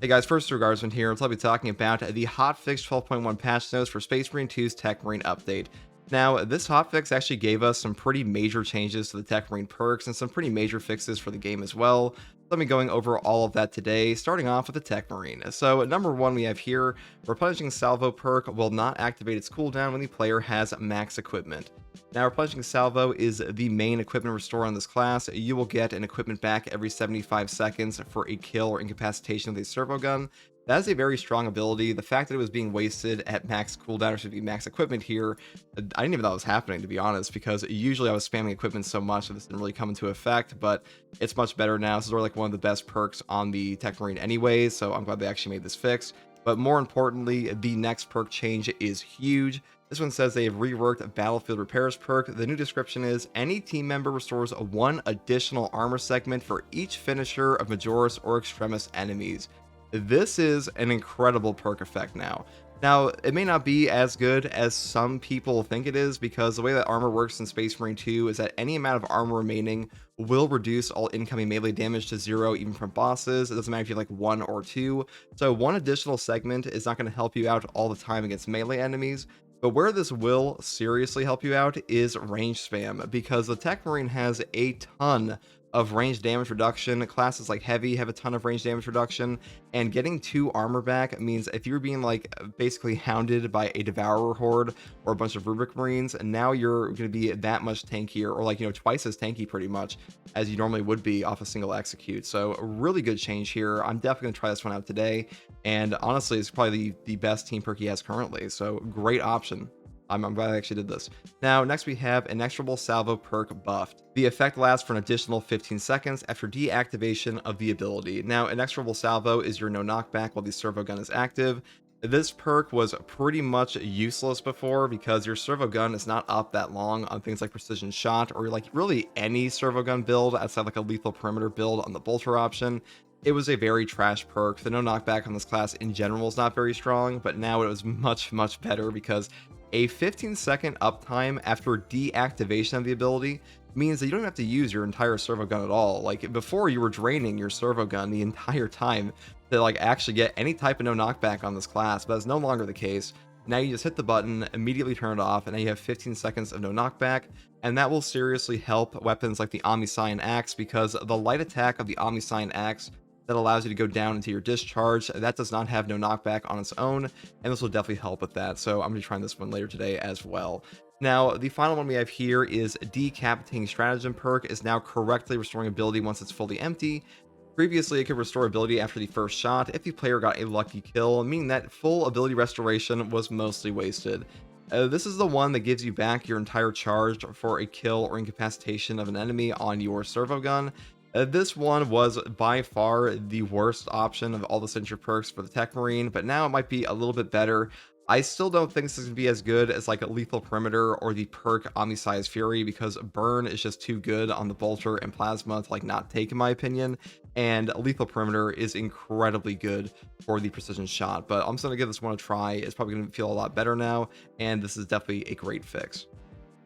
Hey guys, first Guardsman here. I'll be talking about the Hotfix 12.1 patch notes for Space Marine 2's Techmarine update. Now, this hotfix actually gave us some pretty major changes to the Techmarine perks and some pretty major fixes for the game as well. Let me going over all of that today, starting off with the Techmarine. So, number one we have here, Replenishing Salvo perk will not activate its cooldown when the player has max equipment. Now, Replenishing Salvo is the main equipment restore on this class. You will get an equipment back every 75 seconds for a kill or incapacitation of the servo gun. That is a very strong ability. The fact that it was being wasted at max cooldown, or should be max equipment here, I didn't even know that was happening, to be honest, because usually I was spamming equipment so much that this didn't really come into effect, but it's much better now. This is really like one of the best perks on the Techmarine anyways, so I'm glad they actually made this fix. But more importantly, the next perk change is huge. This one says they have reworked Battlefield Repairs perk. The new description is, any team member restores one additional armor segment for each finisher of Majoris or Extremis enemies. This is an incredible perk effect now. Now, it may not be as good as some people think it is, because the way that armor works in Space Marine 2 is that any amount of armor remaining will reduce all incoming melee damage to 0, even from bosses. It doesn't matter if you have like 1 or 2. So one additional segment is not going to help you out all the time against melee enemies. But where this will seriously help you out is range spam, because the Techmarine has a ton of range damage reduction. Classes like Heavy have a ton of range damage reduction, and getting 2 armor back means if you're being like basically hounded by a Devourer horde or a bunch of Rubric Marines, and now you're going to be that much tankier, or like, you know, twice as tanky pretty much as you normally would be off a single execute. So a really good change here. I'm definitely going to try this one out today, and honestly it's probably the best team perk he has currently, so great option. I'm glad I actually did this. Now, next we have Inexorable Salvo perk buffed. The effect lasts for an additional 15 seconds after deactivation of the ability. Now, Inexorable Salvo is your no knockback while the servo gun is active. This perk was pretty much useless before, because your servo gun is not up that long on things like Precision Shot, or like really any servo gun build outside like a Lethal Perimeter build on the Bolter option. It was a very trash perk. The no knockback on this class in general is not very strong, but now it was much better, because a 15-second uptime after deactivation of the ability means that you don't have to use your entire servo gun at all. Like before, you were draining your servo gun the entire time to like actually get any type of no knockback on this class, but that's no longer the case. Now you just hit the button, immediately turn it off, and now you have 15 seconds of no knockback, and that will seriously help weapons like the Omniscient Axe, because the light attack of the Omniscient Axe that allows you to go down into your discharge, that does not have no knockback on its own, and this will definitely help with that. So I'm going to be trying this one later today as well. Now, the final one we have here is Decapitating Stratagem perk is now correctly restoring ability once it's fully empty. Previously, it could restore ability after the first shot if the player got a lucky kill, meaning that full ability restoration was mostly wasted. This is the one that gives you back your entire charge for a kill or incapacitation of an enemy on your servo gun. This one was by far the worst option of all the signature perks for the Techmarine, but now it might be a little bit better. I still don't think this is going to be as good as like a Lethal Perimeter or the perk Omniscience Fury, because Burn is just too good on the Bolter and Plasma to like not take, in my opinion, and Lethal Perimeter is incredibly good for the Precision Shot. But I'm just going to give this one a try. It's probably going to feel a lot better now, and this is definitely a great fix.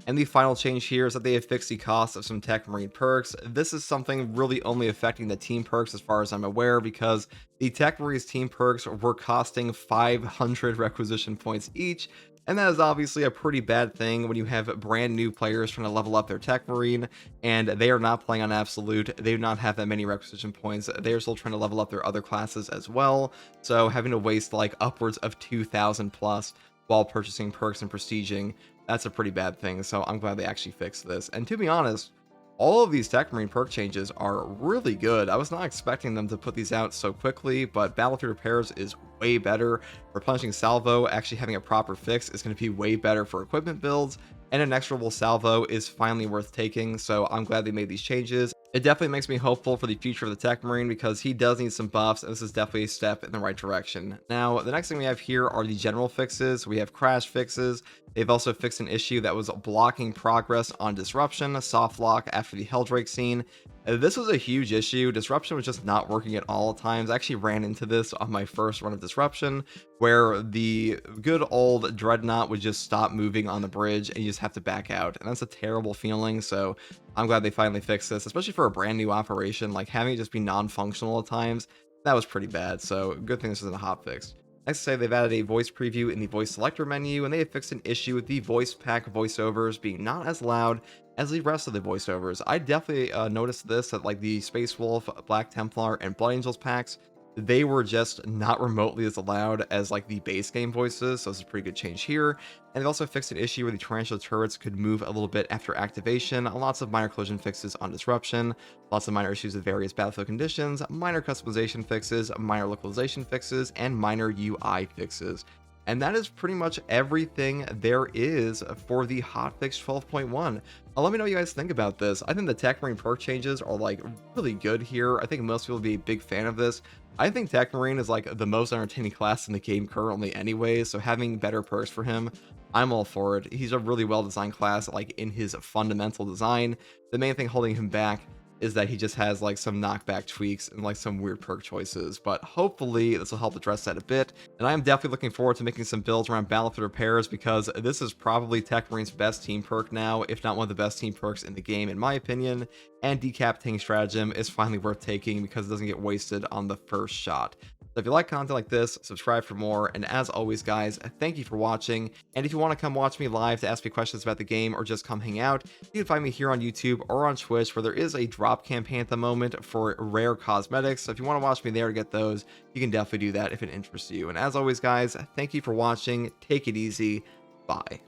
And the final change here is that they have fixed the cost of some Techmarine perks. This is something really only affecting the team perks as far as I'm aware, because the Techmarine's team perks were costing 500 requisition points each, and that is obviously a pretty bad thing when you have brand new players trying to level up their Techmarine, and they are not playing on Absolute. They do not have that many requisition points. They are still trying to level up their other classes as well, so having to waste like upwards of 2,000 plus while purchasing perks and prestiging, that's a pretty bad thing. So I'm glad they actually fixed this. And to be honest, all of these Techmarine perk changes are really good. I was not expecting them to put these out so quickly, but Battlefield Repairs is way better. Replenishing Salvo actually having a proper fix is going to be way better for equipment builds, and an Inexorable Salvo is finally worth taking. So I'm glad they made these changes. It definitely makes me hopeful for the future of the Techmarine, because he does need some buffs, and this is definitely a step in the right direction. Now, the next thing we have here are the general fixes. We have crash fixes. They've also fixed an issue that was blocking progress on Disruption, soft lock after the Helldrake scene. This was a huge issue. Disruption was just not working at all times. I actually ran into this on my first run of Disruption, where the good old Dreadnought would just stop moving on the bridge and you just have to back out, and that's a terrible feeling. So I'm glad they finally fixed this, especially for a brand new operation. Like having it just be non-functional at times That was pretty bad, so good thing this isn't a hotfix. Next, say they've added a voice preview in the voice selector menu, and they have fixed an issue with the voice pack voiceovers being not as loud as the rest of the voiceovers. I definitely noticed this at like the Space Wolf, Black Templar, and Blood Angels packs. They were just not remotely as loud as like the base game voices, so it's a pretty good change here. And they've also fixed an issue where the tarantula turrets could move a little bit after activation. Lots of minor collision fixes on disruption, lots of minor issues with various battlefield conditions, minor customization fixes, minor localization fixes, and minor UI fixes. And that is pretty much everything there is for the hotfix 12.1. Let me know what you guys think about this. I think the Techmarine perk changes are like really good here. I think most people will be a big fan of this. I think Techmarine is like the most entertaining class in the game currently anyway, so having better perks for him, I'm all for it. He's a really well-designed class, like in his fundamental design. The main thing holding him back is that he just has like some knockback tweaks and like some weird perk choices, but hopefully this will help address that a bit. And I am definitely looking forward to making some builds around battlefield repairs, because this is probably Techmarine's best team perk now, if not one of the best team perks in the game in my opinion. And decapitating stratagem is finally worth taking because it doesn't get wasted on the first shot. So if you like content like this, subscribe for more. And as always, guys, thank you for watching. And if you want to come watch me live to ask me questions about the game or just come hang out, you can find me here on YouTube or on Twitch, where there is a drop campaign at the moment for rare cosmetics. So if you want to watch me there to get those, you can definitely do that if it interests you. And as always, guys, thank you for watching. Take it easy. Bye.